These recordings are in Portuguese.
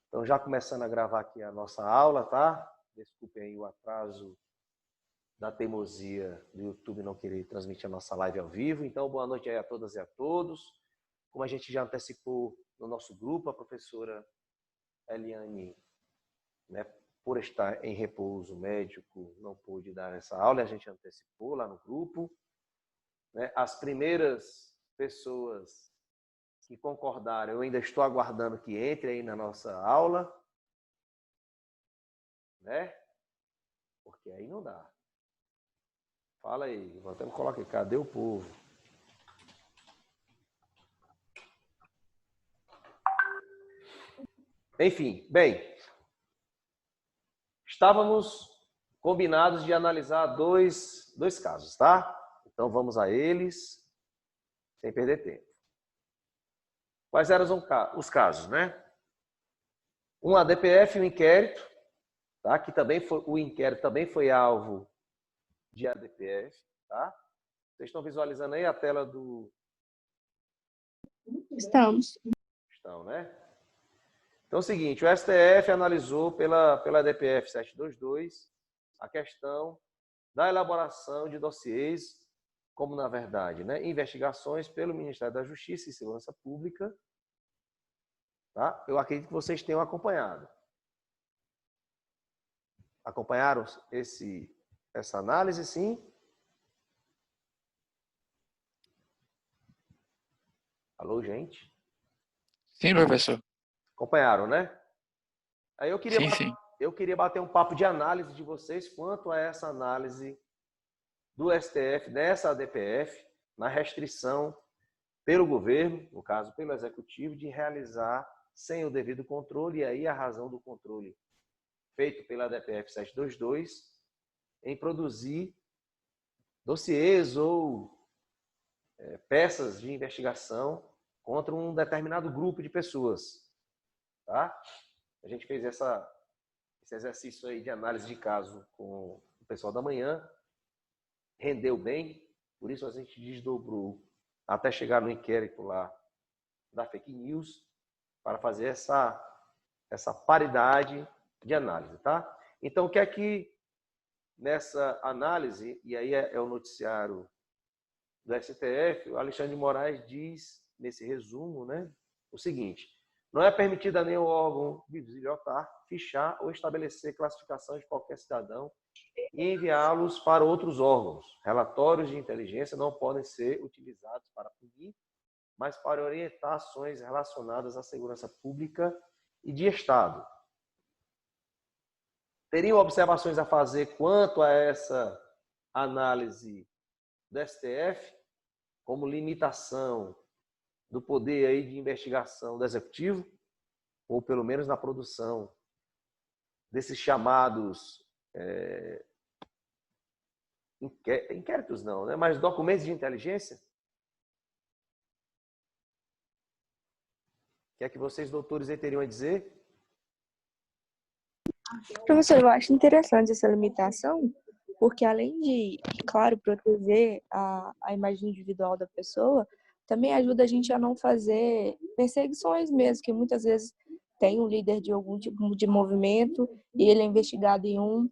Então, já começando a gravar aqui a nossa aula, tá? Desculpem aí o atraso da teimosia do YouTube não querer transmitir a nossa live ao vivo. Então, boa noite aí a todas e a todos. Como a gente já antecipou no nosso grupo, a professora Eliane, né, por estar em repouso médico, não pôde dar essa aula, a gente antecipou lá no grupo. Né? As primeiras pessoas que concordaram, eu ainda estou aguardando que entre aí na nossa aula, né? Porque aí não dá. Fala aí, vou até colocar aqui, cadê o povo? Enfim, bem, estávamos combinados de analisar dois casos, tá? Então vamos a eles, sem perder tempo. Quais eram os casos, né? Um ADPF, um inquérito, tá? Que também foi, o inquérito também foi alvo de ADPF, tá? Vocês estão visualizando aí a tela do... Estamos. Estão, né? Então é o seguinte, o STF analisou pela ADPF 722 a questão da elaboração de dossiês, como na verdade, né, investigações pelo Ministério da Justiça e Segurança Pública. Tá? Eu acredito que vocês tenham acompanhado. Acompanharam essa análise, sim? Alô, gente? Sim, professor. Acompanharam, né? Aí eu queria bater um papo de análise de vocês quanto a essa análise do STF, dessa ADPF, na restrição pelo governo, no caso pelo executivo, de realizar sem o devido controle, e aí a razão do controle feito pela ADPF 722, em produzir dossiês ou peças de investigação contra um determinado grupo de pessoas. Tá? A gente fez esse exercício aí de análise de caso com o pessoal da manhã, rendeu bem, por isso a gente desdobrou até chegar no inquérito lá da fake news, para fazer essa paridade de análise, tá? Então, o que é que nessa análise, e aí é o noticiário do STF, o Alexandre de Moraes diz, nesse resumo, né, o seguinte: não é permitido a nenhum órgão bibliotar, fichar ou estabelecer classificação de qualquer cidadão e enviá-los para outros órgãos. Relatórios de inteligência não podem ser utilizados para punir, mas para orientar ações relacionadas à segurança pública e de Estado. Teriam observações a fazer quanto a essa análise do STF, como limitação do poder aí de investigação do Executivo, ou pelo menos na produção desses chamados inquéritos não, né? Mas documentos de inteligência? O que é que vocês, doutores, aí teriam a dizer? Professor, eu acho interessante essa limitação, porque além de, claro, proteger a imagem individual da pessoa, também ajuda a gente a não fazer perseguições mesmo, que muitas vezes tem um líder de algum tipo de movimento e ele é investigado em um,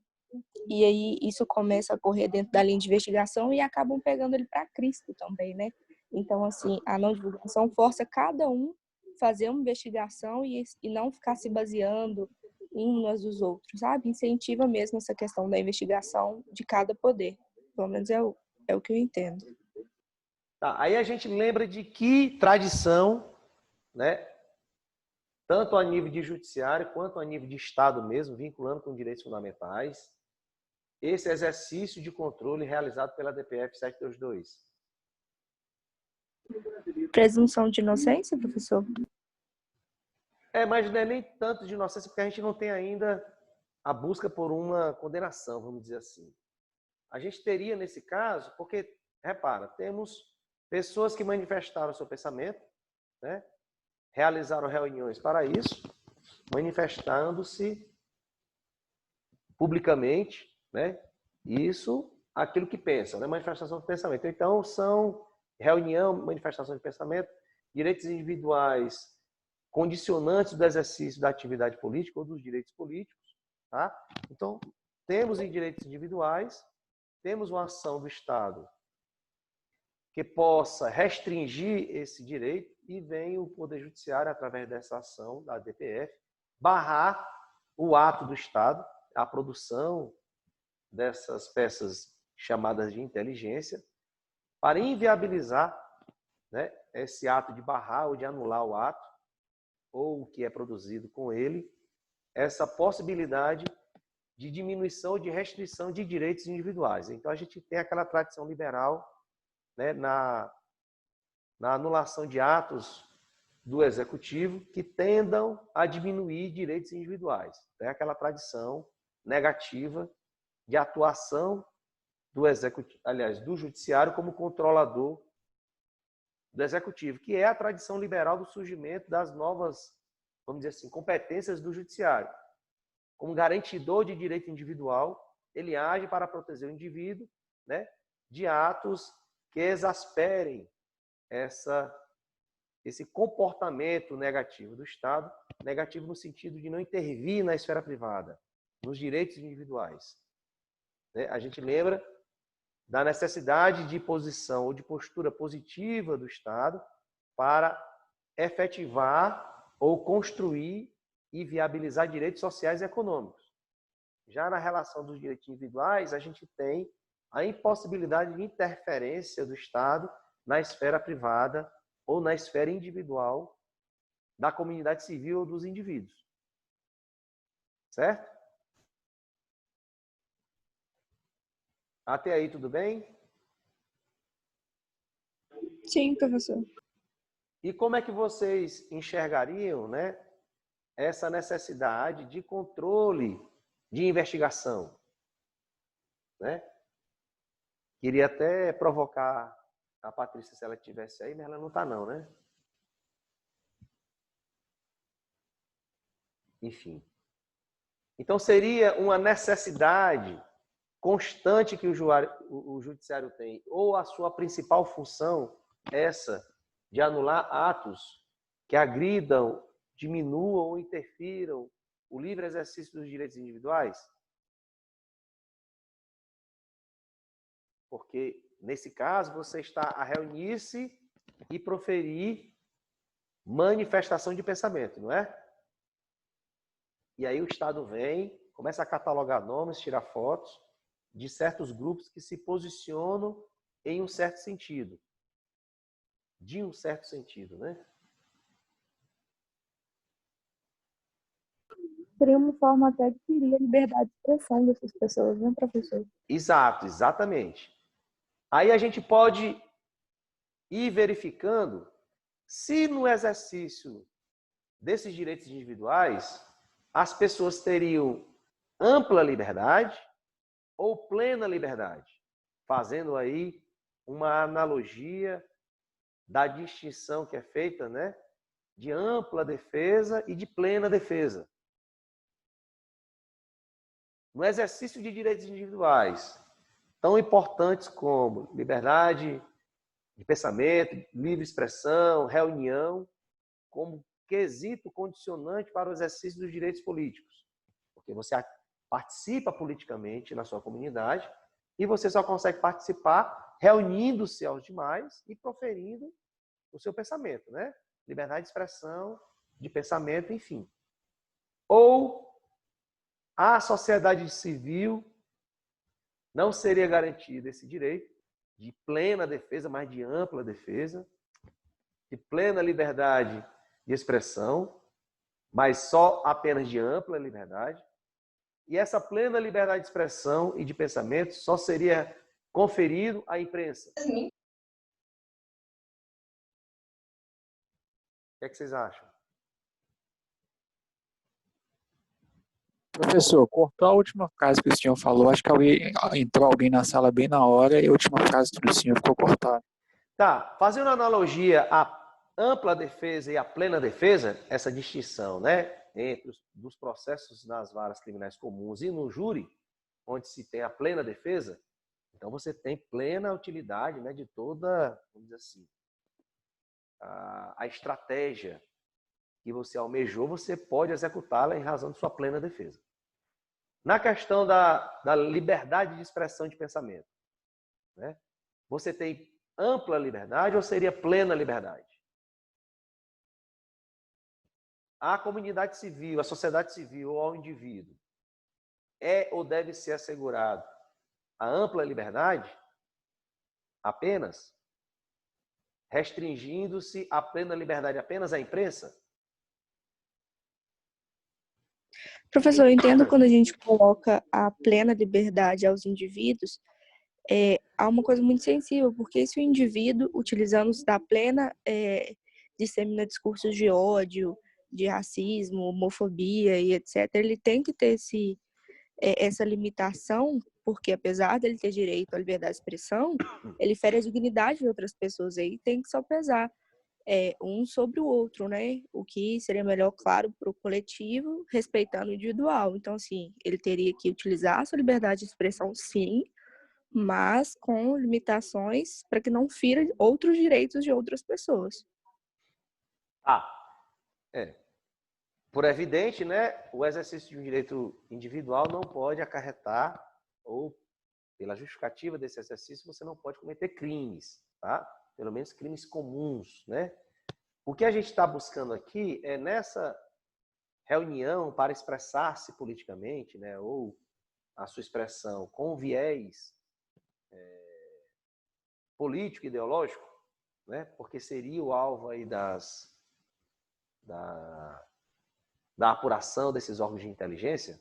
e aí isso começa a correr dentro da linha de investigação e acabam pegando ele para Cristo também, né? Então, assim, a não divulgação força cada um fazer uma investigação e não ficar se baseando uns dos outros, sabe? Incentiva mesmo essa questão da investigação de cada poder. Pelo menos é o que eu entendo. Tá, aí a gente lembra de que tradição, né, tanto a nível de judiciário quanto a nível de Estado mesmo, vinculando com direitos fundamentais, esse exercício de controle realizado pela ADPF 722. Presunção de inocência, professor? Mas não é nem tanto de inocência, porque a gente não tem ainda a busca por uma condenação, vamos dizer assim. A gente teria nesse caso, porque, repara, temos pessoas que manifestaram seu pensamento, né? Realizaram reuniões para isso, manifestando-se publicamente, né? Isso, aquilo que pensam, né? Manifestação de pensamento. Então, são reunião, manifestação de pensamento, direitos individuais condicionantes do exercício da atividade política ou dos direitos políticos. Tá? Então, temos em direitos individuais, temos uma ação do Estado que possa restringir esse direito e vem o Poder Judiciário, através dessa ação da DPF, barrar o ato do Estado, a produção dessas peças chamadas de inteligência, para inviabilizar, né, esse ato de barrar ou de anular o ato, ou o que é produzido com ele, essa possibilidade de diminuição ou de restrição de direitos individuais. Então, a gente tem aquela tradição liberal, né, na anulação de atos do Executivo que tendam a diminuir direitos individuais. Tem aquela tradição negativa de atuação do Executivo, aliás, do Judiciário como controlador do Executivo, que é a tradição liberal do surgimento das novas, vamos dizer assim, competências do Judiciário. Como garantidor de direito individual, ele age para proteger o indivíduo, né, de atos que exasperem esse comportamento negativo do Estado, negativo no sentido de não intervir na esfera privada, nos direitos individuais. A gente lembra da necessidade de posição ou de postura positiva do Estado para efetivar ou construir e viabilizar direitos sociais e econômicos. Já na relação dos direitos individuais, a gente tem a impossibilidade de interferência do Estado na esfera privada ou na esfera individual da comunidade civil ou dos indivíduos. Certo? Até aí, tudo bem? Sim, professor. E como é que vocês enxergariam, né, essa necessidade de controle de investigação? Né? Queria até provocar a Patrícia se ela estivesse aí, mas ela não está não, né? Enfim. Então, seria uma necessidade constante que o judiciário tem, ou a sua principal função, essa de anular atos que agridam, diminuam ou interfiram o livre exercício dos direitos individuais? Porque, nesse caso, você está a reunir-se e proferir manifestação de pensamento, não é? E aí o Estado vem, começa a catalogar nomes, tirar fotos de certos grupos que se posicionam em um certo sentido. De um certo sentido, né? Seria uma forma até de ferir a liberdade de expressão dessas pessoas, né, professor? Exato, exatamente. Aí a gente pode ir verificando se no exercício desses direitos individuais as pessoas teriam ampla liberdade ou plena liberdade, fazendo aí uma analogia da distinção que é feita, né, de ampla defesa e de plena defesa. No exercício de direitos individuais, tão importantes como liberdade de pensamento, livre expressão, reunião, como quesito condicionante para o exercício dos direitos políticos. Porque você participa politicamente na sua comunidade e você só consegue participar reunindo-se aos demais e proferindo o seu pensamento, né? Liberdade de expressão, de pensamento, enfim. Ou à sociedade civil não seria garantido esse direito de plena defesa, mas de ampla defesa, de plena liberdade de expressão, mas só apenas de ampla liberdade. E essa plena liberdade de expressão e de pensamento só seria conferido à imprensa. Sim. O que é que vocês acham? Professor, cortou a última frase que o senhor falou. Acho que entrou alguém na sala bem na hora e a última frase do senhor ficou cortada. Tá, fazendo analogia à ampla defesa e à plena defesa, essa distinção, né, entre dos processos nas varas criminais comuns e no júri, onde se tem a plena defesa, então você tem plena utilidade, né, de toda, vamos dizer assim, a estratégia que você almejou, você pode executá-la em razão de sua plena defesa. Na questão da liberdade de expressão de pensamento, né? Você tem ampla liberdade ou seria plena liberdade? A comunidade civil, a sociedade civil ou ao indivíduo é ou deve ser assegurado a ampla liberdade apenas, restringindo-se a plena liberdade apenas à imprensa? Professor, eu entendo quando a gente coloca a plena liberdade aos indivíduos, há uma coisa muito sensível, porque se o indivíduo, utilizando-se da plena, dissemina discursos de ódio, de racismo, homofobia e etc., ele tem que ter essa limitação, porque apesar dele ter direito à liberdade de expressão, ele fere a dignidade de outras pessoas, aí tem que sopesar um sobre o outro, né? O que seria melhor, claro, para o coletivo, respeitando o individual. Então, assim, ele teria que utilizar a sua liberdade de expressão, sim, mas com limitações para que não fira outros direitos de outras pessoas. Por evidente, né, o exercício de um direito individual não pode acarretar, ou pela justificativa desse exercício, você não pode cometer crimes, tá? Pelo menos crimes comuns, né? O que a gente está buscando aqui é nessa reunião para expressar-se politicamente, né, ou a sua expressão com viés político, ideológico, né, porque seria o alvo aí da apuração desses órgãos de inteligência,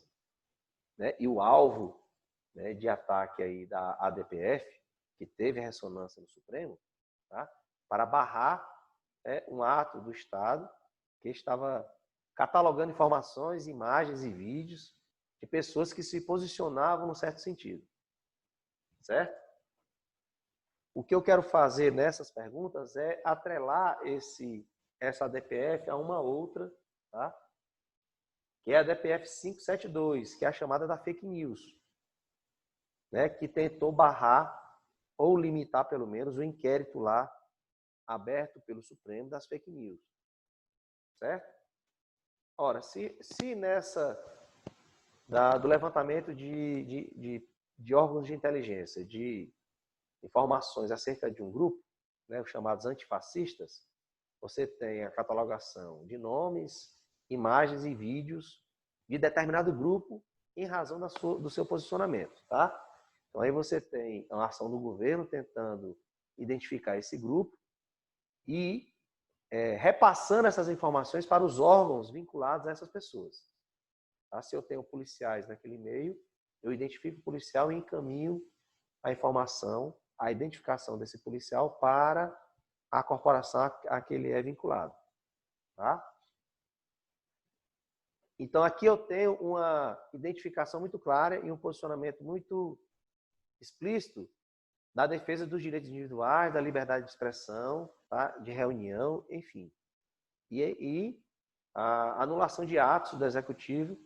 né, e o alvo, né, de ataque aí da ADPF, que teve ressonância no Supremo, tá, para barrar um ato do Estado que estava catalogando informações, imagens e vídeos de pessoas que se posicionavam num certo sentido. Certo? O que eu quero fazer nessas perguntas é atrelar essa ADPF a uma outra, tá? Que é a ADPF 572, que é a chamada da fake news, né? Que tentou barrar ou limitar, pelo menos, o inquérito lá aberto pelo Supremo das fake news. Certo? Ora, se nessa do levantamento de órgãos de inteligência, de informações acerca de um grupo, né, os chamados antifascistas, você tem a catalogação de nomes, imagens e vídeos de determinado grupo em razão do seu posicionamento, tá? Então aí você tem a ação do governo tentando identificar esse grupo e repassando essas informações para os órgãos vinculados a essas pessoas. Tá? Se eu tenho policiais naquele meio, eu identifico o policial e encaminho a informação, a identificação desse policial para a corporação a que ele é vinculado. Tá? Então, aqui eu tenho uma identificação muito clara e um posicionamento muito explícito da defesa dos direitos individuais, da liberdade de expressão, tá? De reunião, enfim. E a anulação de atos do Executivo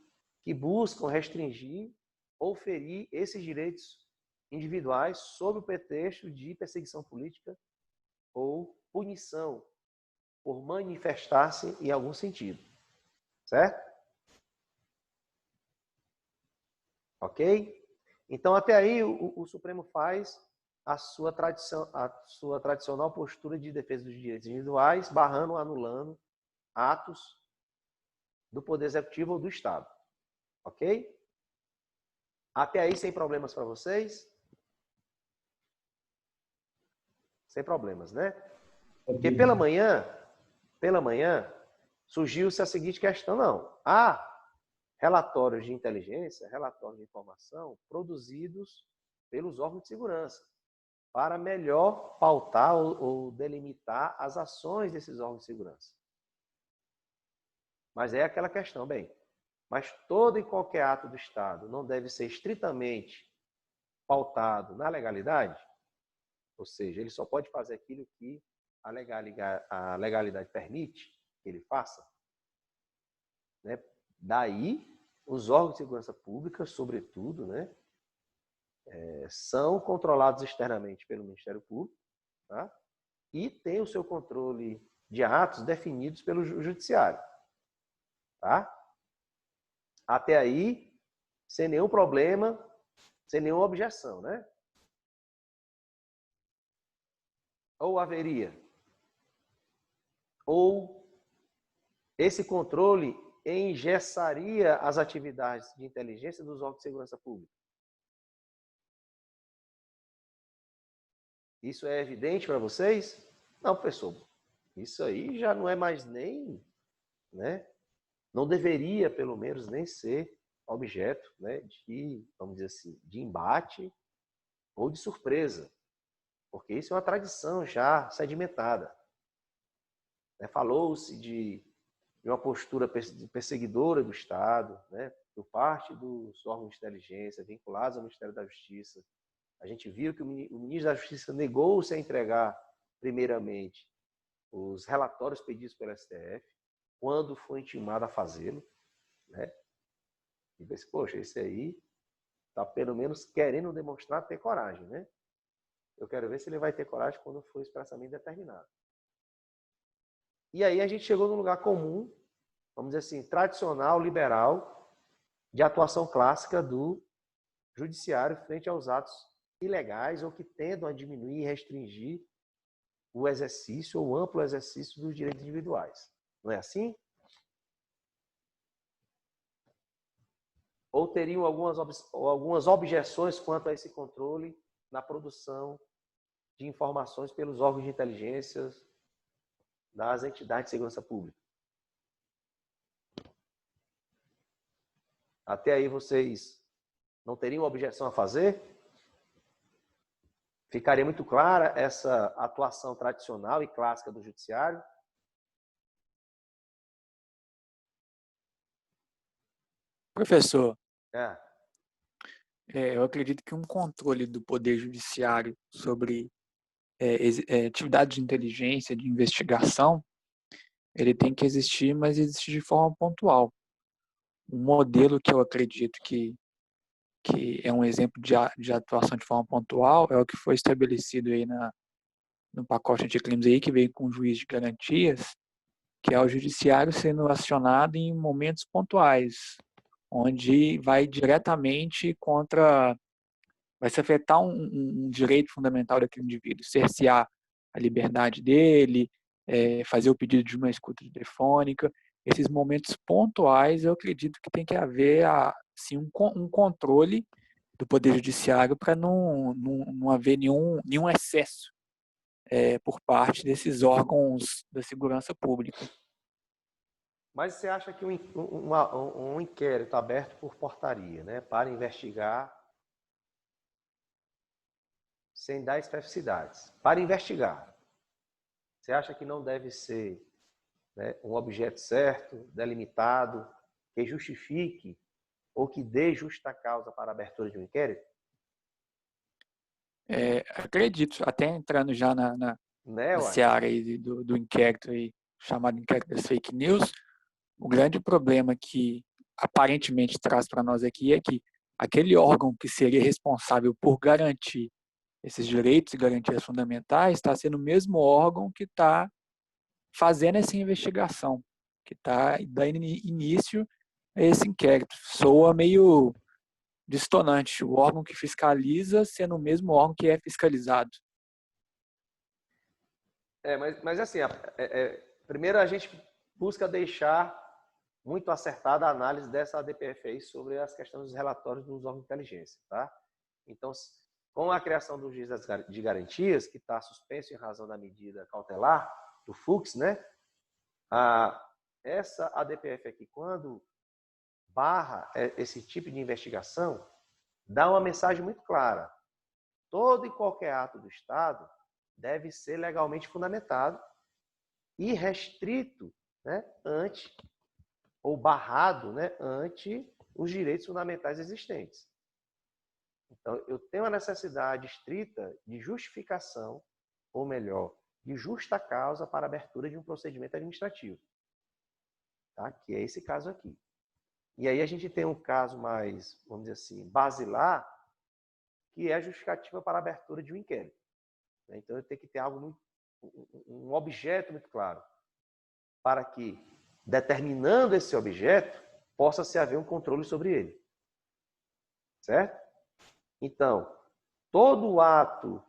que buscam restringir ou ferir esses direitos individuais sob o pretexto de perseguição política ou punição por manifestar-se em algum sentido. Certo? Ok? Então, até aí, o Supremo faz a sua tradicional postura de defesa dos direitos individuais, barrando ou anulando atos do Poder Executivo ou do Estado. Ok? Até aí, sem problemas para vocês? Sem problemas, né? Porque pela manhã, surgiu-se a seguinte questão, não. Há relatórios de inteligência, relatórios de informação produzidos pelos órgãos de segurança para melhor pautar ou delimitar as ações desses órgãos de segurança. Mas é aquela questão, bem, mas todo e qualquer ato do Estado não deve ser estritamente pautado na legalidade? Ou seja, ele só pode fazer aquilo que a legalidade permite que ele faça? Né? Daí, os órgãos de segurança pública, sobretudo, né, são controlados externamente pelo Ministério Público, tá? E tem o seu controle de atos definidos pelo Judiciário. Tá? Até aí, sem nenhum problema, sem nenhuma objeção, né? Ou haveria? Ou esse controle engessaria as atividades de inteligência dos órgãos de segurança pública? Isso é evidente para vocês? Não, professor. Isso aí já não é mais nem, né? Não deveria, pelo menos, nem ser objeto, né, de, vamos dizer assim, de embate ou de surpresa, porque isso é uma tradição já sedimentada. Falou-se de uma postura perseguidora do Estado, né, por parte dos órgãos de inteligência vinculados ao Ministério da Justiça. A gente viu que o ministro da Justiça negou-se a entregar, primeiramente, os relatórios pedidos pelo STF, quando foi intimado a fazê-lo, né? E disse, poxa, esse aí está pelo menos querendo demonstrar ter coragem, né? Eu quero ver se ele vai ter coragem quando for expressamente determinado. E aí a gente chegou num lugar comum, vamos dizer assim, tradicional, liberal, de atuação clássica do judiciário frente aos atos ilegais ou que tendam a diminuir e restringir o exercício ou amplo exercício dos direitos individuais. Não é assim? Ou teriam algumas objeções quanto a esse controle na produção de informações pelos órgãos de inteligência das entidades de segurança pública? Até aí vocês não teriam objeção a fazer? Ficaria muito clara essa atuação tradicional e clássica do judiciário? Professor, eu acredito que um controle do Poder Judiciário sobre atividade de inteligência, de investigação, ele tem que existir, mas existe de forma pontual. Um modelo que eu acredito que é um exemplo de atuação de forma pontual é o que foi estabelecido aí no pacote anticrimes aí, que veio com o juiz de garantias, que é o judiciário sendo acionado em momentos pontuais, onde vai diretamente vai se afetar um direito fundamental daquele indivíduo, cercear a liberdade dele, fazer o pedido de uma escuta telefônica. Esses momentos pontuais, eu acredito que tem que haver assim, um controle do Poder Judiciário para não haver nenhum excesso por parte desses órgãos da segurança pública. Mas você acha que um inquérito aberto por portaria, né, para investigar, sem dar especificidades, para investigar, você acha que não deve ser, né, um objeto certo, delimitado, que justifique ou que dê justa causa para a abertura de um inquérito? Acredito, até entrando já na seara aí do inquérito aí, chamado inquérito das fake news, o grande problema que aparentemente traz para nós aqui é que aquele órgão que seria responsável por garantir esses direitos e garantias fundamentais está sendo o mesmo órgão que está fazendo essa investigação, que está dando início a esse inquérito. Soa meio distonante, o órgão que fiscaliza sendo o mesmo órgão que é fiscalizado. Mas assim, primeiro a gente busca deixar muito acertada a análise dessa ADPF aí sobre as questões dos relatórios dos órgãos de inteligência, tá? Então, com a criação do juiz de garantias, que está suspenso em razão da medida cautelar, do FUX, né? Essa ADPF aqui, quando barra esse tipo de investigação, dá uma mensagem muito clara. Todo e qualquer ato do Estado deve ser legalmente fundamentado e restrito, né, ante ou barrado, né, ante os direitos fundamentais existentes. Então, eu tenho a necessidade estrita de justificação, ou melhor, de justa causa para a abertura de um procedimento administrativo. Tá? Que é esse caso aqui. E aí a gente tem um caso mais, vamos dizer assim, basilar, que é a justificativa para a abertura de um inquérito. Então, eu tenho que ter algo um objeto muito claro, para que, determinando esse objeto, possa se haver um controle sobre ele. Certo? Então, todo ato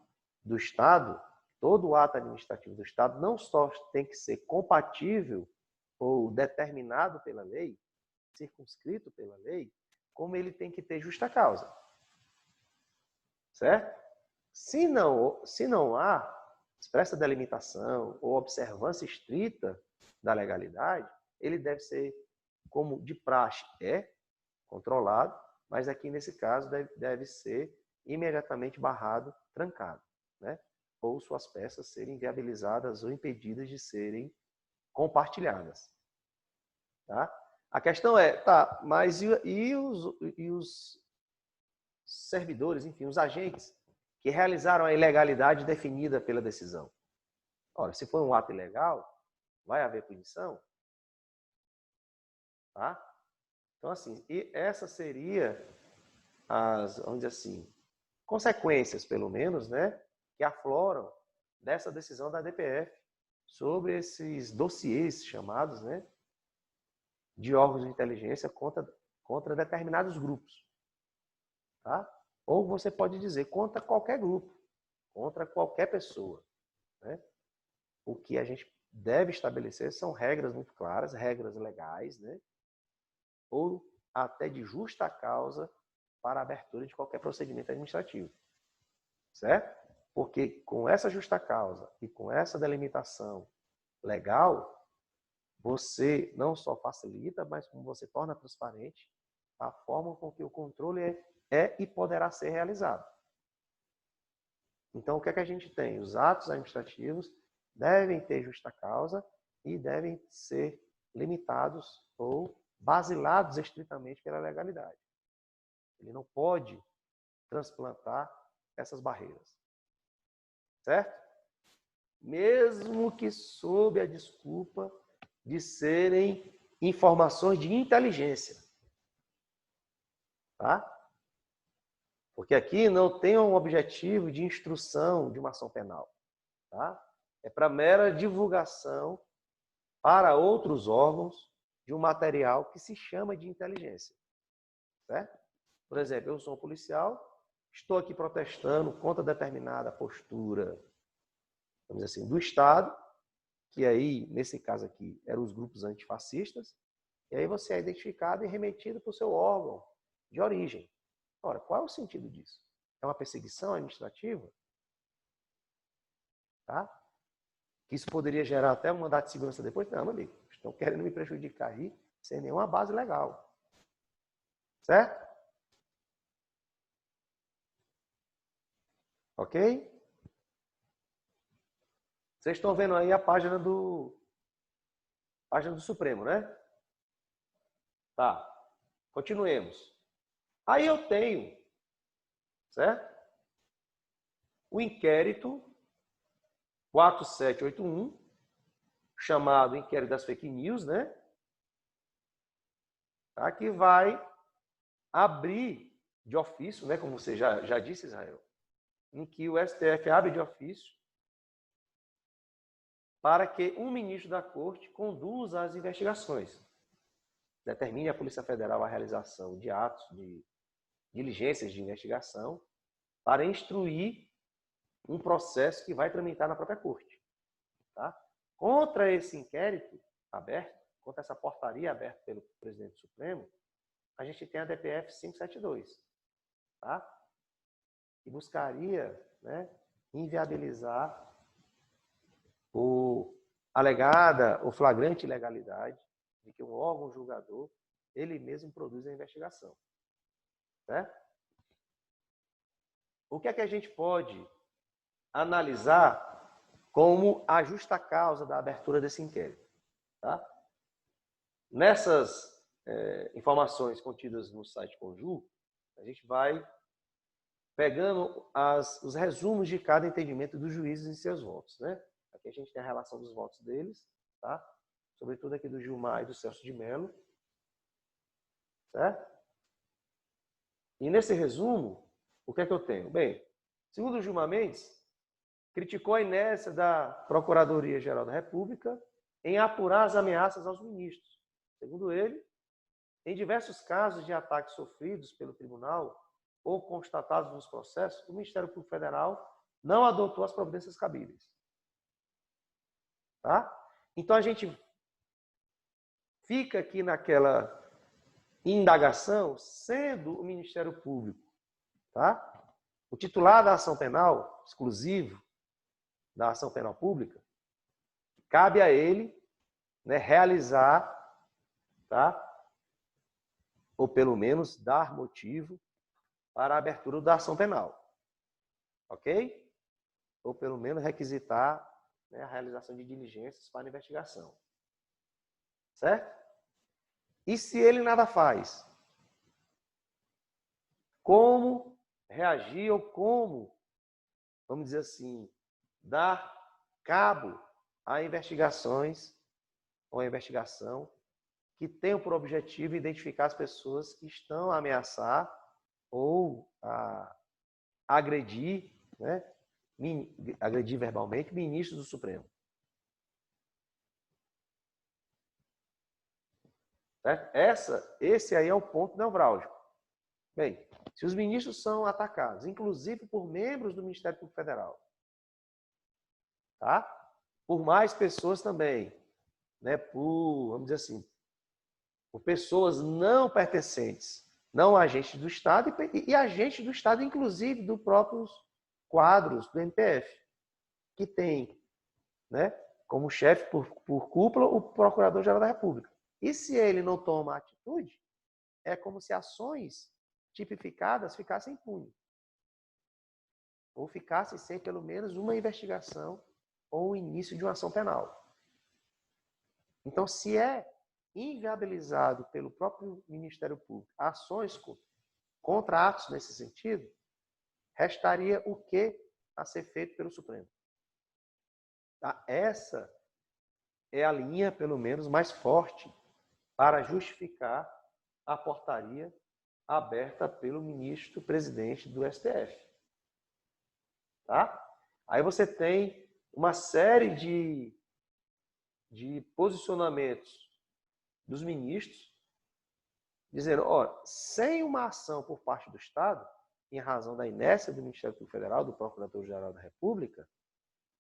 do Estado, todo ato administrativo do Estado não só tem que ser compatível ou determinado pela lei, circunscrito pela lei, como ele tem que ter justa causa. Certo? Se não há expressa delimitação ou observância estrita da legalidade, ele deve ser, como de praxe controlado, mas aqui nesse caso deve ser imediatamente barrado, trancado, né? Ou suas peças serem viabilizadas ou impedidas de serem compartilhadas. Tá? A questão é, mas e os servidores, enfim, os agentes que realizaram a ilegalidade definida pela decisão? Ora, se for um ato ilegal, vai haver punição? Tá? Então, assim, e essa seria vamos dizer assim, consequências, pelo menos, né, que afloram dessa decisão da DPF sobre esses dossiês chamados, né, de órgãos de inteligência contra determinados grupos. Tá? Ou você pode dizer contra qualquer grupo, contra qualquer pessoa. Né? O que a gente deve estabelecer são regras muito claras, regras legais, né? Ou até de justa causa para a abertura de qualquer procedimento administrativo. Certo? Porque com essa justa causa e com essa delimitação legal, você não só facilita, mas como você torna transparente a forma com que o controle é e poderá ser realizado. Então, o que é que a gente tem? Os atos administrativos devem ter justa causa e devem ser limitados ou basilados estritamente pela legalidade. Ele não pode transplantar essas barreiras. Certo? Mesmo que sob a desculpa de serem informações de inteligência. Tá? Porque aqui não tem um objetivo de instrução de uma ação penal. Tá? É para mera divulgação para outros órgãos de um material que se chama de inteligência. Certo? Por exemplo, eu sou um policial, estou aqui protestando contra determinada postura, vamos dizer assim, do Estado, que aí, nesse caso aqui, eram os grupos antifascistas, e aí você é identificado e remetido para o seu órgão de origem. Ora, qual é o sentido disso? É uma perseguição administrativa? Tá? Isso poderia gerar até um mandato de segurança depois? Não, meu amigo. Estão querendo me prejudicar aí sem nenhuma base legal. Certo? Ok? Vocês estão vendo aí a página do Supremo, né? Tá. Continuemos. Aí eu tenho, certo? O inquérito 4781, chamado inquérito das fake news, né? Tá? Que vai abrir de ofício, né? Como você já disse, Israel, em que o STF abre de ofício para que um ministro da Corte conduza as investigações. Determine a Polícia Federal a realização de atos de diligências de investigação para instruir um processo que vai tramitar na própria Corte. Tá? Contra esse inquérito aberto, contra essa portaria aberta pelo presidente do Supremo, a gente tem a DPF 572, tá? Que buscaria, né, inviabilizar alegada ou flagrante ilegalidade de que um órgão julgador, ele mesmo produz a investigação. Certo? O que é que a gente pode analisar como a justa causa da abertura desse inquérito? Tá? Nessas informações contidas no site Conju, a gente vai pegando os resumos de cada entendimento dos juízes em seus votos. Né? Aqui a gente tem a relação dos votos deles, tá? Sobretudo aqui do Gilmar e do Celso de Mello. Certo? E nesse resumo, o que é que eu tenho? Bem, segundo o Gilmar Mendes, criticou a inércia da Procuradoria-Geral da República em apurar as ameaças aos ministros. Segundo ele, em diversos casos de ataques sofridos pelo tribunal ou constatados nos processos, o Ministério Público Federal não adotou as providências cabíveis. Tá? Então, a gente fica aqui naquela indagação, sendo o Ministério Público, tá? O titular da ação penal, exclusivo da ação penal pública, cabe a ele, né, realizar, tá? Ou pelo menos dar motivo para a abertura da ação penal. Ok? Ou pelo menos requisitar, né, a realização de diligências para investigação. Certo? E se ele nada faz? Como reagir ou como, vamos dizer assim, dar cabo a investigações ou a investigação que tenham por objetivo identificar as pessoas que estão a ameaçar ou a agredir, né, agredir verbalmente ministros do Supremo. Certo? Esse aí é o ponto nevrálgico. Bem, se os ministros são atacados, inclusive por membros do Ministério Público Federal, tá? Por mais pessoas também, né? Vamos dizer assim, por pessoas não pertencentes, não agentes do Estado e agentes do Estado, inclusive dos próprios quadros do MPF, que tem, né, como chefe por cúpula o Procurador-Geral da República. E se ele não toma atitude, é como se ações tipificadas ficassem impunes. Ou ficassem sem pelo menos uma investigação ou o início de uma ação penal. Então, se é inviabilizado pelo próprio Ministério Público ações contra atos nesse sentido, restaria o que a ser feito pelo Supremo. Tá? Essa é a linha, pelo menos, mais forte para justificar a portaria aberta pelo ministro-presidente do STF. Tá? Aí você tem uma série de posicionamentos dos ministros, dizendo, ó, sem uma ação por parte do Estado, em razão da inércia do Ministério Público Federal, do Procurador-Geral da República,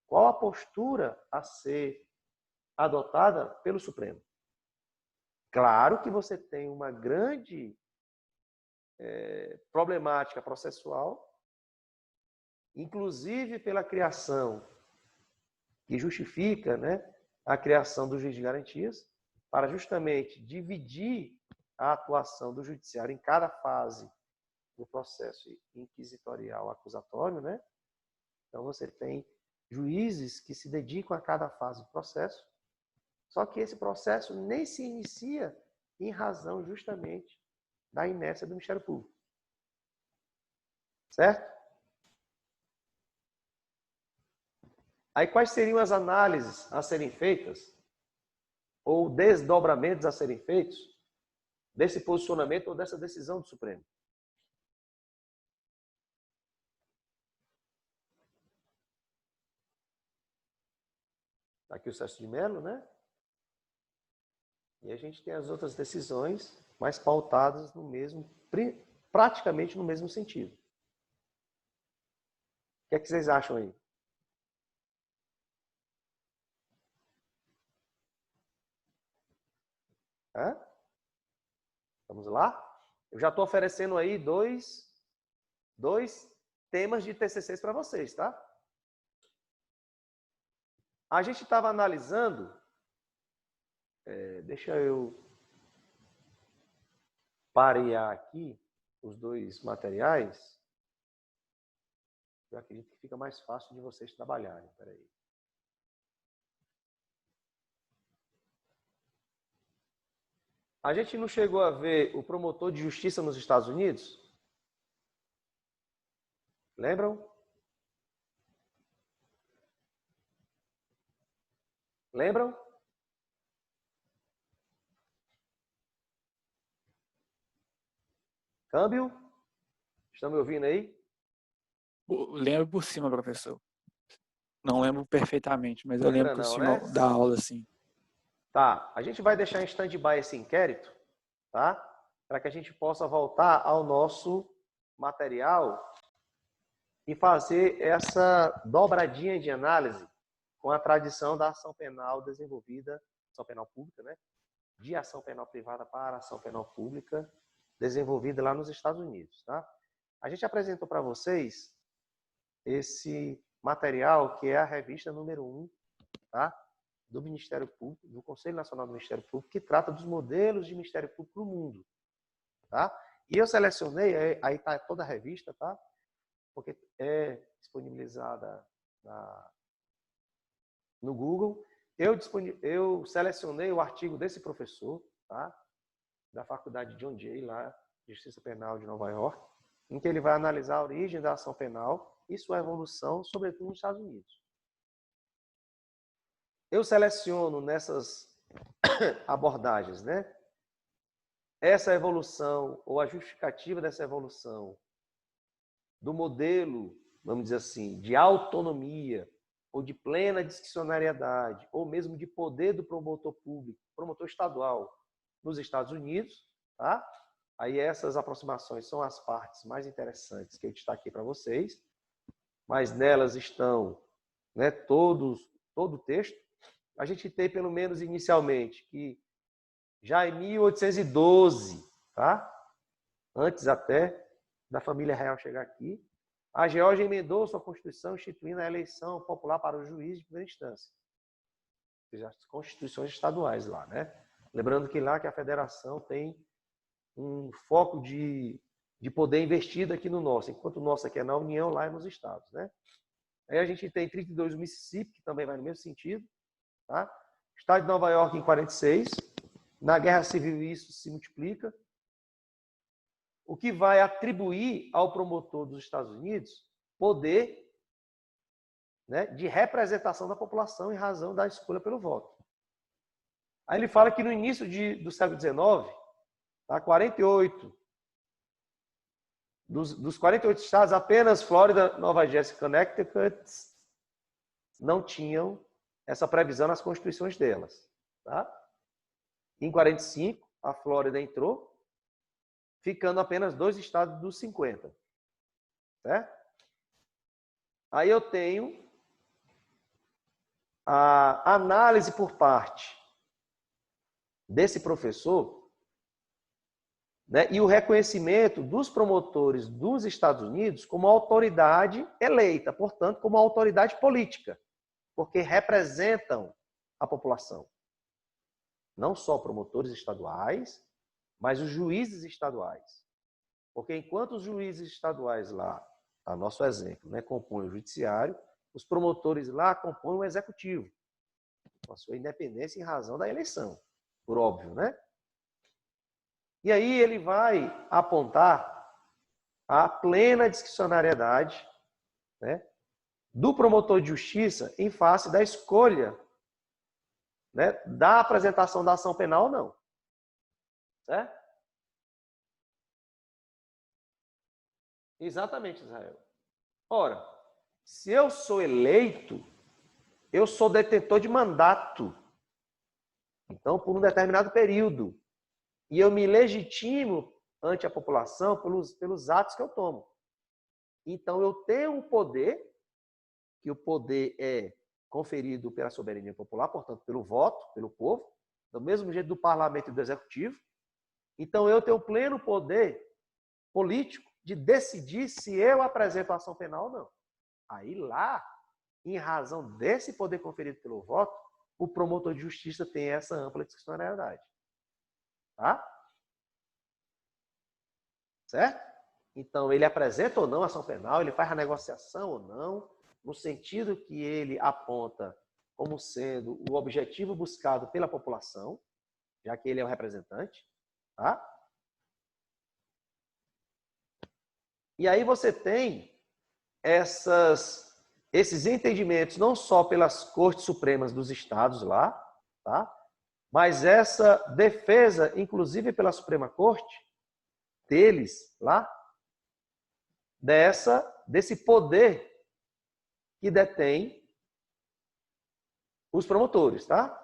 qual a postura a ser adotada pelo Supremo? Claro que você tem uma grande problemática processual, inclusive pela criação, que justifica, né, a criação do juiz de garantias, para justamente dividir a atuação do judiciário em cada fase do processo inquisitorial acusatório, né? Então você tem juízes que se dedicam a cada fase do processo, só que esse processo nem se inicia em razão justamente da inércia do Ministério Público. Certo? Aí quais seriam as análises a serem feitas ou desdobramentos a serem feitos desse posicionamento ou dessa decisão do Supremo? Aqui o Celso de Mello, né? E a gente tem as outras decisões mais pautadas no mesmo, praticamente no mesmo sentido. O que é que vocês acham aí? Hã? Vamos lá? Eu já estou oferecendo aí dois temas de TCCs para vocês, tá? A gente estava analisando, deixa eu parear aqui os dois materiais. Eu acredito que fica mais fácil de vocês trabalharem. Espera aí. A gente não chegou a ver o promotor de justiça nos Estados Unidos? Lembram? Lembram? Câmbio? Estão me ouvindo aí? Lembro por cima, professor. Não lembro perfeitamente, mas eu lembro por cima, né, da aula, sim. Tá, a gente vai deixar em stand-by esse inquérito, tá? Para que a gente possa voltar ao nosso material e fazer essa dobradinha de análise com a tradição da ação penal desenvolvida, ação penal pública, né? De ação penal privada para ação penal pública, desenvolvida lá nos Estados Unidos, tá? A gente apresentou para vocês esse material, que é a revista número 1, tá? Do Ministério Público, do Conselho Nacional do Ministério Público, que trata dos modelos de Ministério Público no mundo, tá? E eu selecionei, aí está toda a revista, tá? Porque é disponibilizada no Google. Eu selecionei o artigo desse professor, tá? Da Faculdade John Jay, lá, de Justiça Penal de Nova York, em que ele vai analisar a origem da ação penal e sua evolução, sobretudo nos Estados Unidos. Eu seleciono nessas abordagens, né? Essa evolução, ou a justificativa dessa evolução, do modelo, vamos dizer assim, de autonomia, ou de plena discricionariedade, ou mesmo de poder do promotor público, promotor estadual, nos Estados Unidos, tá? Aí essas aproximações são as partes mais interessantes que eu destaquei para vocês, mas nelas estão, né, todo o texto. A gente tem, pelo menos inicialmente, que já em 1812, tá? Antes até da família real chegar aqui, a Geórgia emendou sua Constituição instituindo a eleição popular para o juiz de primeira instância. As constituições estaduais lá, né? Lembrando que lá que a federação tem um foco de poder investido aqui no nosso, enquanto o nosso aqui é na União, lá é nos estados, né? Aí a gente tem 32 do Mississippi, que também vai no mesmo sentido, tá? Estado de Nova York em 46. Na Guerra Civil isso se multiplica. O que vai atribuir ao promotor dos Estados Unidos poder, né, de representação da população em razão da escolha pelo voto. Aí ele fala que no início do século XIX, tá, 48 dos 48 estados, apenas Flórida, Nova Jersey e Connecticut não tinham essa previsão nas constituições delas. Tá? Em 45, a Flórida entrou, ficando apenas 2 estados dos 50. Certo? Aí eu tenho a análise por parte desse professor, né, e o reconhecimento dos promotores dos Estados Unidos como autoridade eleita, portanto, como autoridade política, porque representam a população. Não só promotores estaduais, mas os juízes estaduais. Porque enquanto os juízes estaduais lá, a nosso exemplo, né, compõem o judiciário, os promotores lá compõem o executivo, com a sua independência em razão da eleição, por óbvio, né? E aí ele vai apontar a plena discricionariedade, né, do promotor de justiça em face da escolha, né, da apresentação da ação penal ou não. Certo? Exatamente, Israel. Ora, se eu sou eleito, eu sou detentor de mandato. Então, por um determinado período. E eu me legitimo ante a população pelos atos que eu tomo. Então, eu tenho um poder, que o poder é conferido pela soberania popular, portanto, pelo voto, pelo povo, do mesmo jeito do parlamento e do executivo. Então, eu tenho pleno poder político de decidir se eu apresento ação penal ou não. Aí lá, em razão desse poder conferido pelo voto, o promotor de justiça tem essa ampla discricionariedade. Tá? Certo? Então, ele apresenta ou não ação penal, ele faz a negociação ou não, no sentido que ele aponta como sendo o objetivo buscado pela população, já que ele é o representante. Tá? E aí você tem esses entendimentos não só pelas Cortes Supremas dos Estados lá, tá? Mas essa defesa, inclusive pela Suprema Corte, deles lá, desse poder que detém os promotores, tá?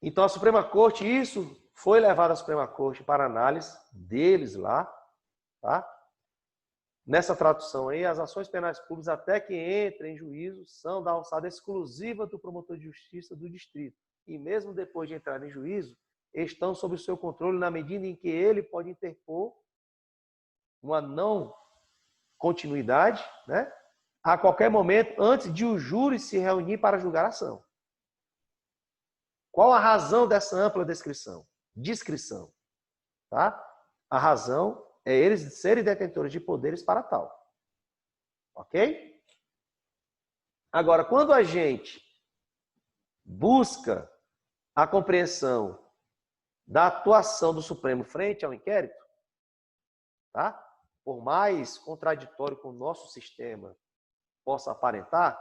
Então, a Suprema Corte, isso foi levado à Suprema Corte para análise deles lá, tá? Nessa tradução aí, as ações penais públicas, até que entrem em juízo, são da alçada exclusiva do promotor de justiça do distrito. E mesmo depois de entrar em juízo, estão sob o seu controle na medida em que ele pode interpor uma não continuidade, né? A qualquer momento, antes de o júri se reunir para julgar a ação. Qual a razão dessa ampla descrição? Descrição. Tá? A razão é eles serem detentores de poderes para tal. Ok? Agora, quando a gente busca a compreensão da atuação do Supremo frente ao inquérito, tá? Por mais contraditório que o nosso sistema possa aparentar,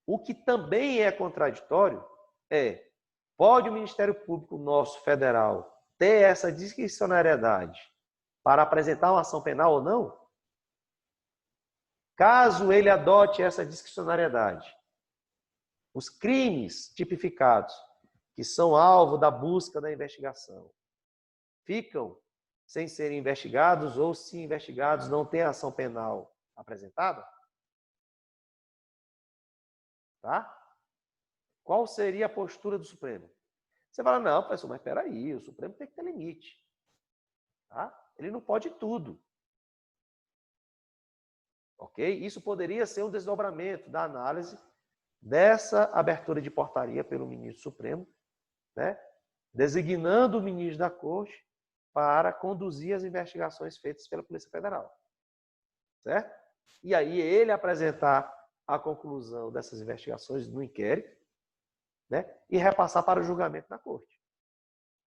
o que também é contraditório é: pode o Ministério Público nosso federal ter essa discricionariedade para apresentar uma ação penal ou não? Caso ele adote essa discricionariedade, os crimes tipificados, que são alvo da busca da investigação, ficam sem serem investigados ou, se investigados, não tem ação penal apresentada? Tá? Qual seria a postura do Supremo? Você fala, não, professor, mas espera aí, o Supremo tem que ter limite. Tá? Ele não pode tudo. Ok? Isso poderia ser um desdobramento da análise dessa abertura de portaria pelo ministro Supremo, né? Designando o ministro da Corte para conduzir as investigações feitas pela Polícia Federal. Certo? E aí ele apresentar a conclusão dessas investigações no inquérito, né? E repassar para o julgamento na Corte.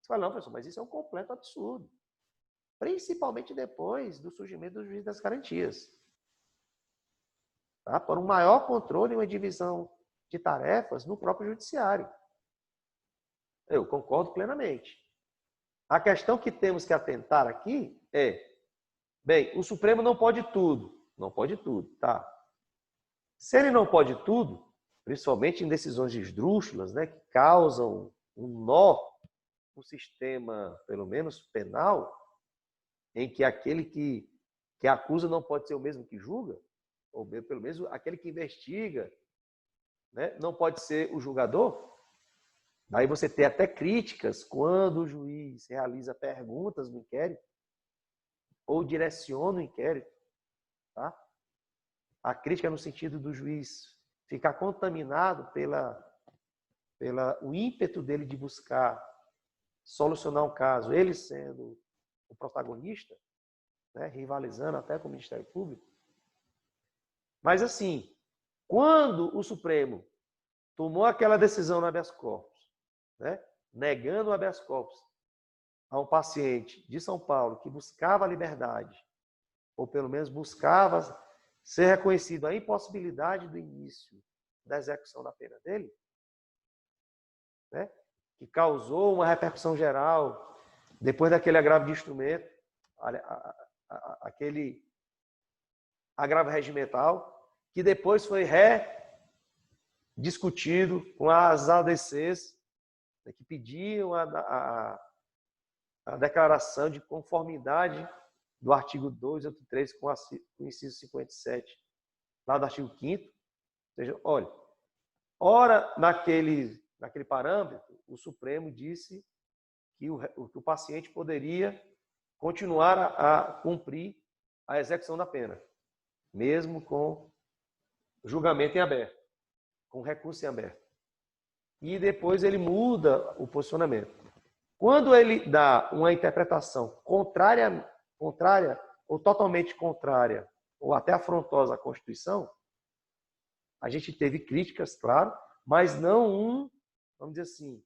Você fala, não, professor, mas isso é um completo absurdo. Principalmente depois do surgimento do juiz das garantias. Tá? Por um maior controle e uma divisão de tarefas no próprio judiciário. Eu concordo plenamente. A questão que temos que atentar aqui é, bem, o Supremo não pode tudo. Não pode tudo, tá? Se ele não pode tudo, principalmente em decisões esdrúxulas, né, que causam um nó no sistema, pelo menos penal, em que aquele que acusa não pode ser o mesmo que julga, ou pelo menos aquele que investiga, né, não pode ser o julgador. Daí você tem até críticas quando o juiz realiza perguntas no inquérito ou direciona o inquérito. Tá? A crítica é no sentido do juiz ficar contaminado o ímpeto dele de buscar solucionar um caso, ele sendo o protagonista, né, rivalizando até com o Ministério Público. Mas assim, quando o Supremo tomou aquela decisão no habeas corpus, né, negando o habeas corpus a um paciente de São Paulo que buscava a liberdade, ou pelo menos buscava ser reconhecido a impossibilidade do início da execução da pena dele, né, que causou uma repercussão geral, depois daquele agravo de instrumento, aquele agravo regimental, que depois foi rediscutido com as ADCs, né, que pediam a declaração de conformidade do artigo 283 com o inciso 57, lá do artigo 5º. Ou seja, olha, ora naquele parâmetro, o Supremo disse que o paciente poderia continuar a cumprir a execução da pena, mesmo com julgamento em aberto, com recurso em aberto. E depois ele muda o posicionamento. Quando ele dá uma interpretação contrária ou totalmente contrária, ou até afrontosa à Constituição, a gente teve críticas, claro, mas não vamos dizer assim,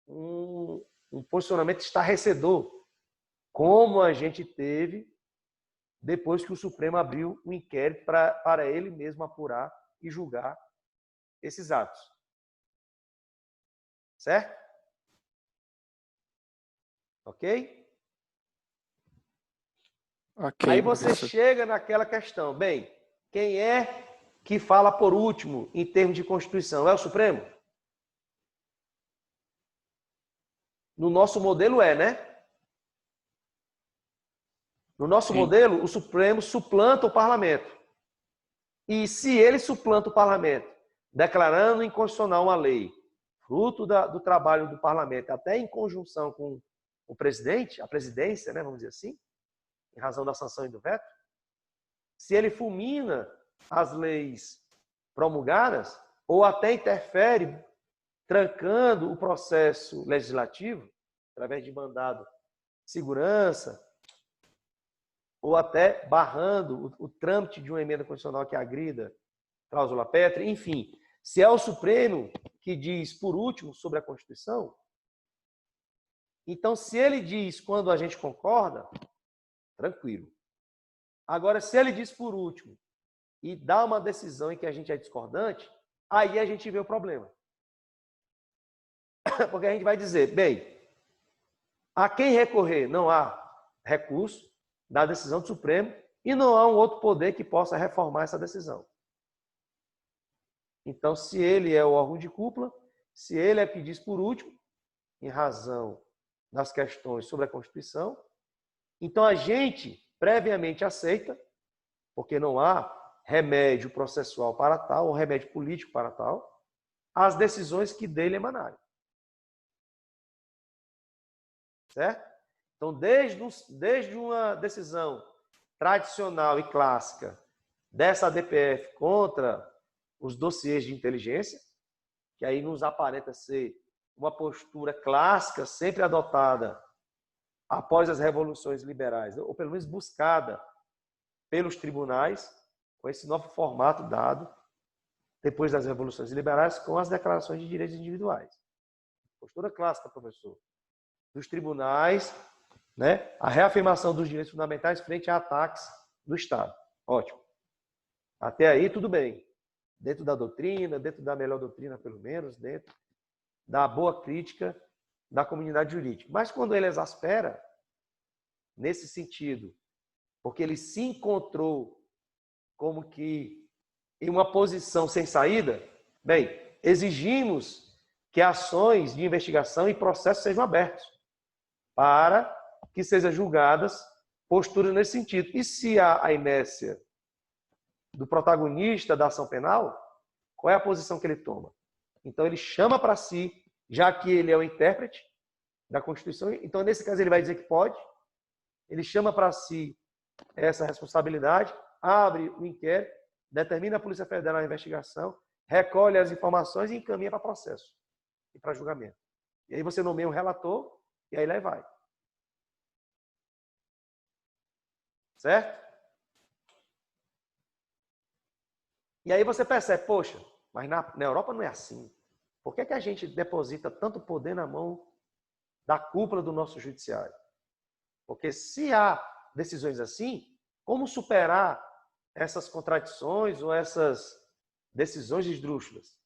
um posicionamento estarrecedor, como a gente teve depois que o Supremo abriu um inquérito para ele mesmo apurar e julgar esses atos. Certo? Ok? Aí você chega naquela questão. Bem, quem é que fala por último em termos de Constituição? É o Supremo? No nosso modelo né? No nosso modelo, o Supremo suplanta o parlamento. E se ele suplanta o parlamento, declarando inconstitucional uma lei, fruto do trabalho do parlamento, até em conjunção com o presidente, a presidência, né, vamos dizer assim, em razão da sanção e do veto, se ele fulmina as leis promulgadas, ou até interfere, trancando o processo legislativo, através de mandado de segurança, ou até barrando o trâmite de uma emenda constitucional que agrida cláusula pétrea, enfim. Se é o Supremo que diz, por último, sobre a Constituição, então, se ele diz quando a gente concorda, tranquilo. Agora, se ele diz por último e dá uma decisão em que a gente é discordante, aí a gente vê o problema. Porque a gente vai dizer, bem, a quem recorrer não há recurso da decisão do Supremo e não há um outro poder que possa reformar essa decisão. Então, se ele é o órgão de cúpula, se ele é que diz por último, em razão das questões sobre a Constituição, então a gente previamente aceita, porque não há remédio processual para tal, ou remédio político para tal, as decisões que dele emanarem. Certo? Então, desde uma decisão tradicional e clássica dessa ADPF contra os dossiês de inteligência, que aí nos aparenta ser uma postura clássica, sempre adotada após as revoluções liberais, ou pelo menos buscada pelos tribunais, com esse novo formato dado depois das revoluções liberais, com as declarações de direitos individuais. Postura clássica, professor, dos tribunais, né? A reafirmação dos direitos fundamentais frente a ataques do Estado. Ótimo. Até aí, tudo bem. Dentro da doutrina, dentro da melhor doutrina, pelo menos, dentro da boa crítica da comunidade jurídica. Mas quando ele exaspera, nesse sentido, porque ele se encontrou como que em uma posição sem saída, bem, exigimos que ações de investigação e processos sejam abertos para que sejam julgadas posturas nesse sentido. E se há a inércia do protagonista da ação penal, qual é a posição que ele toma? Então, ele chama para si, já que ele é o intérprete da Constituição, então, nesse caso, ele vai dizer que pode, ele chama para si essa responsabilidade, abre o inquérito, determina a Polícia Federal a investigação, recolhe as informações e encaminha para processo e para julgamento. E aí você nomeia um relator e aí lá vai. Certo? E aí você percebe, poxa, mas na Europa não é assim. Por que a gente deposita tanto poder na mão da cúpula do nosso judiciário? Porque se há decisões assim, como superar essas contradições ou essas decisões esdrúxulas?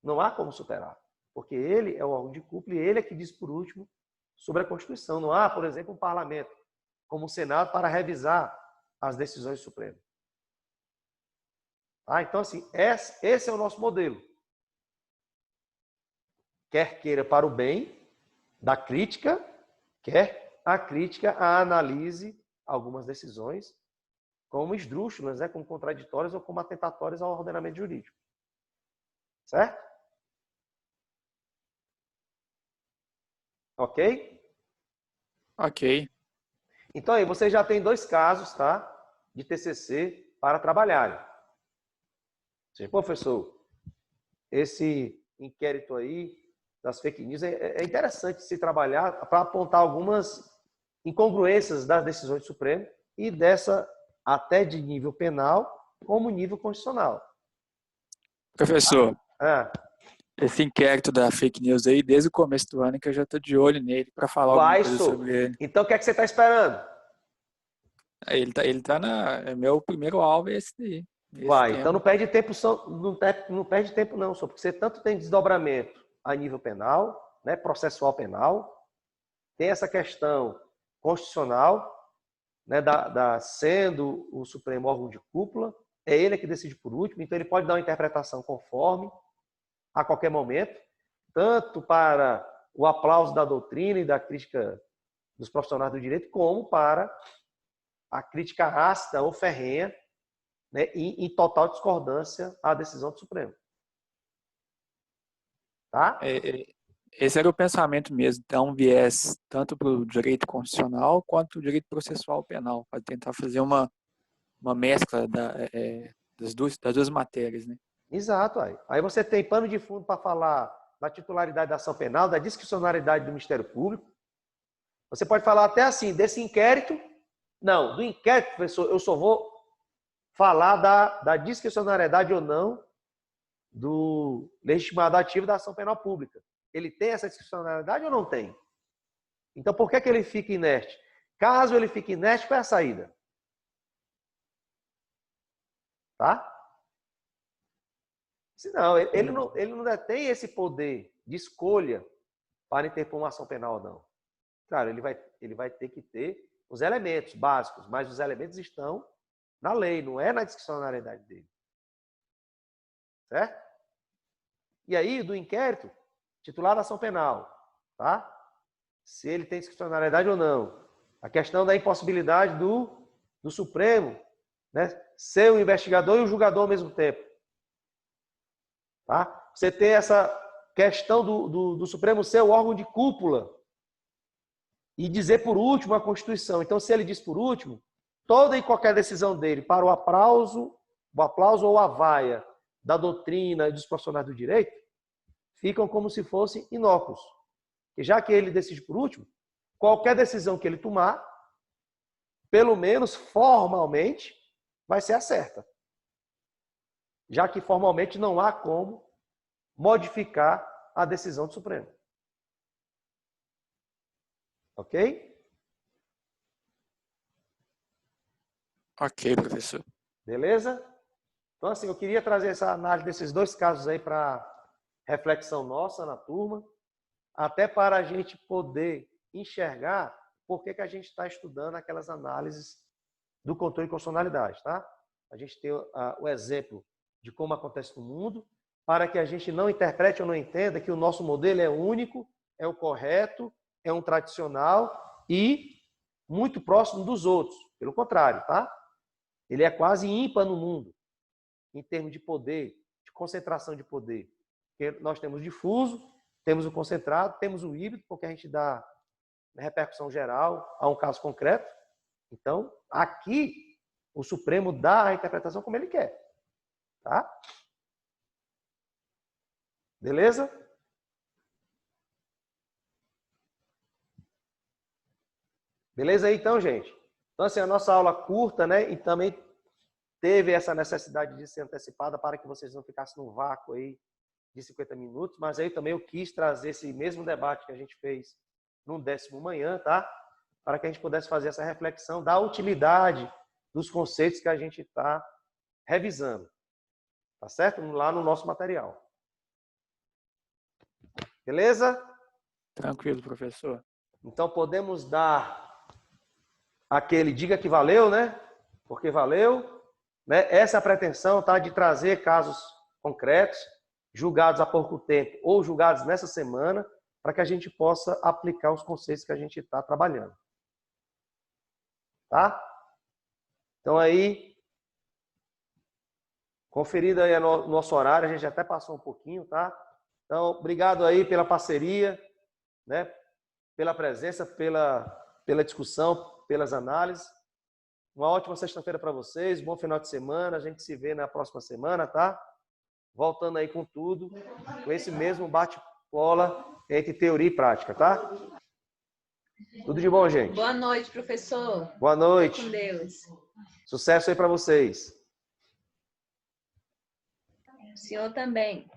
Não há como superar. Porque ele é o órgão de cúpula e ele é que diz por último sobre a Constituição. Não há, por exemplo, um parlamento como o Senado para revisar as decisões do Supremo. Então, assim, esse é o nosso modelo. Quer queira para o bem da crítica, quer a crítica analise algumas decisões como esdrúxulas, né, como contraditórias ou como atentatórias ao ordenamento jurídico. Certo? Ok? Ok. Então, aí, você já tem 2 casos, tá, de TCC para trabalharem. Professor, esse inquérito aí das fake news é interessante se trabalhar para apontar algumas incongruências das decisões do Supremo e dessa até de nível penal como nível constitucional. Professor, esse inquérito da fake news aí, desde o começo do ano que eu já estou de olho nele para falar alguma coisa sobre ele. Então, o que é que você está esperando? Ele tá meu primeiro alvo é esse daí. Então não perde tempo, não perde tempo não, só porque você tanto tem desdobramento a nível penal, né, processual penal, tem essa questão constitucional, né, sendo o Supremo órgão de cúpula, é ele que decide por último, então ele pode dar uma interpretação conforme a qualquer momento, tanto para o aplauso da doutrina e da crítica dos profissionais do direito, como para a crítica ácida ou ferrenha, né, em total discordância à decisão do Supremo. Tá? Esse era o pensamento mesmo, então viés tanto para o direito constitucional quanto o direito processual penal, para tentar fazer uma mescla das duas matérias, né? Exato. Aí você tem pano de fundo para falar da titularidade da ação penal, da discricionariedade do Ministério Público. Você pode falar até assim, desse inquérito. Não, do inquérito, professor, eu só vou falar da discricionariedade ou não do legitimado ativo da ação penal pública. Ele tem essa discricionariedade ou não tem? Então, por que ele fica inerte? Caso ele fique inerte, qual é a saída? Tá? Se não, ele não detém esse poder de escolha para interpor uma ação penal ou não. Claro, ele vai ter que ter os elementos básicos, mas os elementos estão na lei, não é na discricionariedade dele. Certo? E aí, do inquérito, titular da ação penal, tá? Se ele tem discricionariedade ou não. A questão da impossibilidade do Supremo, né, ser o investigador e o julgador ao mesmo tempo. Tá? Você tem essa questão do Supremo ser o órgão de cúpula e dizer por último a Constituição. Então, se ele diz por último, toda e qualquer decisão dele para o aplauso ou a vaia da doutrina e dos profissionais do direito ficam como se fossem inócuos. E já que ele decide por último, qualquer decisão que ele tomar, pelo menos formalmente, vai ser a certa. Já que formalmente não há como modificar a decisão do Supremo. Ok? Ok, professor. Beleza? Então, assim, eu queria trazer essa análise desses dois casos aí para reflexão nossa na turma, até para a gente poder enxergar por que a gente está estudando aquelas análises do controle de constitucionalidade, tá? A gente tem o exemplo de como acontece no mundo, para que a gente não interprete ou não entenda que o nosso modelo é único, é o correto, é um tradicional e muito próximo dos outros. Pelo contrário, tá? Ele é quase ímpar no mundo, em termos de poder, de concentração de poder. Porque nós temos o difuso, temos o concentrado, temos o híbrido, porque a gente dá repercussão geral a um caso concreto. Então, aqui, o Supremo dá a interpretação como ele quer. Tá? Beleza? Beleza aí, então, gente? Então, assim, a nossa aula curta, né? E também teve essa necessidade de ser antecipada para que vocês não ficassem num vácuo aí de 50 minutos. Mas aí também eu quis trazer esse mesmo debate que a gente fez no 10º manhã, tá? Para que a gente pudesse fazer essa reflexão da utilidade dos conceitos que a gente está revisando. Tá certo? Lá no nosso material. Beleza? Tranquilo, professor. Então, podemos dar aquele diga que valeu, né? Porque valeu. Né? Essa é a pretensão, tá? De trazer casos concretos, julgados há pouco tempo ou julgados nessa semana, para que a gente possa aplicar os conceitos que a gente está trabalhando. Tá? Então, aí, conferido aí o nosso horário, a gente até passou um pouquinho, tá? Então, obrigado aí pela parceria, né? Pela presença, pela discussão, pelas análises. Uma ótima sexta-feira para vocês, bom final de semana, a gente se vê na próxima semana, tá? Voltando aí com tudo, com esse mesmo bate-bola entre teoria e prática, tá? Tudo de bom, gente. Boa noite, professor. Boa noite. Com Deus. Sucesso aí para vocês. O senhor também.